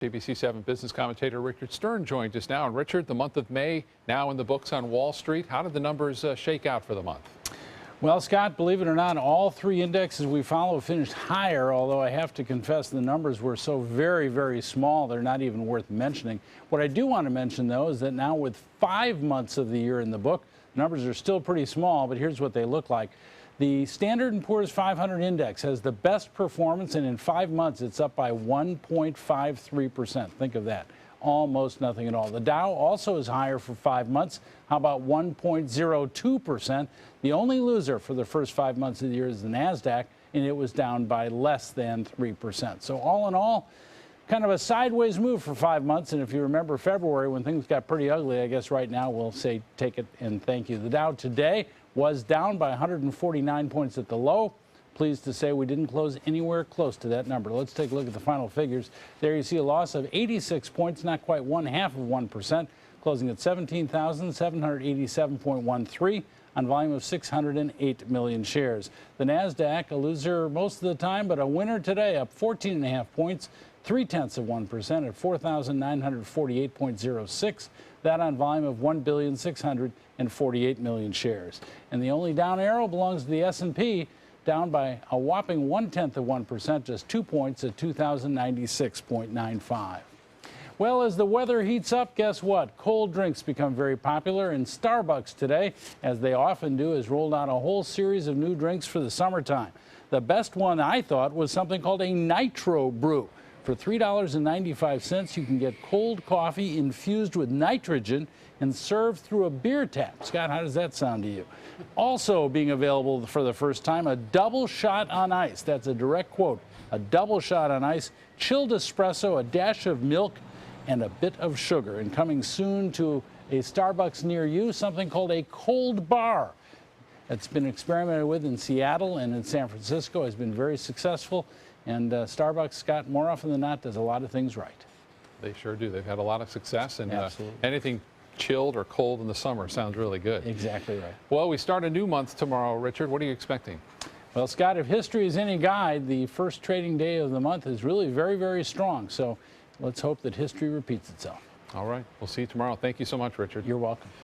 ABC7 business commentator Richard Stern joined us now. And Richard, the month of May now in the books on Wall Street. How did the numbers shake out for the month? Well, Scott, believe it or not, all three indexes we follow finished higher, although I have to confess the numbers were so very, very small, they're not even worth mentioning. What I do want to mention, though, is that now with 5 months of the year in the book, numbers are still pretty small, but here's what they look like. The Standard & Poor's 500 index has the best performance, and in 5 months, it's up by 1.53%. Think of that. Almost nothing at all. The Dow also is higher for 5 months. How about 1.02%? The only loser for the first 5 months of the year is the NASDAQ, and it was down by less than 3%. So all in all, kind of a sideways move for 5 months. And if you remember February when things got pretty ugly, I guess right now we'll say take it and thank you. The Dow today was down by 149 points at the low. Pleased to say we didn't close anywhere close to that number. Let's take a look at the final figures. There you see a loss of 86 points, not quite 0.5%, closing at 17,787.13 on volume of 608 million shares. The NASDAQ, a loser most of the time, but a winner today, up 14.5 points, 0.3% at 4,948.06. That on volume of 1,648 million shares. And the only down arrow belongs to the S&P, down by a whopping 0.1%, just 2 points at 2,096.95. Well, as the weather heats up, guess what? Cold drinks become very popular, and Starbucks today, as they often do, has rolled out a whole series of new drinks for the summertime. The best one, I thought, was something called a Nitro Brew. For $3.95, you can get cold coffee infused with nitrogen and served through a beer tap. Scott, how does that sound to you? Also being available for the first time, a double shot on ice. That's a direct quote. A double shot on ice, chilled espresso, a dash of milk, and a bit of sugar. And coming soon to a Starbucks near you, something called a cold bar. It's been experimented with in Seattle and in San Francisco, has been very successful. And Starbucks, Scott, more often than not, does a lot of things right. They sure do. They've had a lot of success, and anything chilled or cold in the summer sounds really good. Exactly right. Well, we start a new month tomorrow, Richard. What are you expecting? Well, Scott, if history is any guide, the first trading day of the month is really very, very strong. So let's hope that history repeats itself. All right. We'll see you tomorrow. Thank you so much, Richard. You're welcome.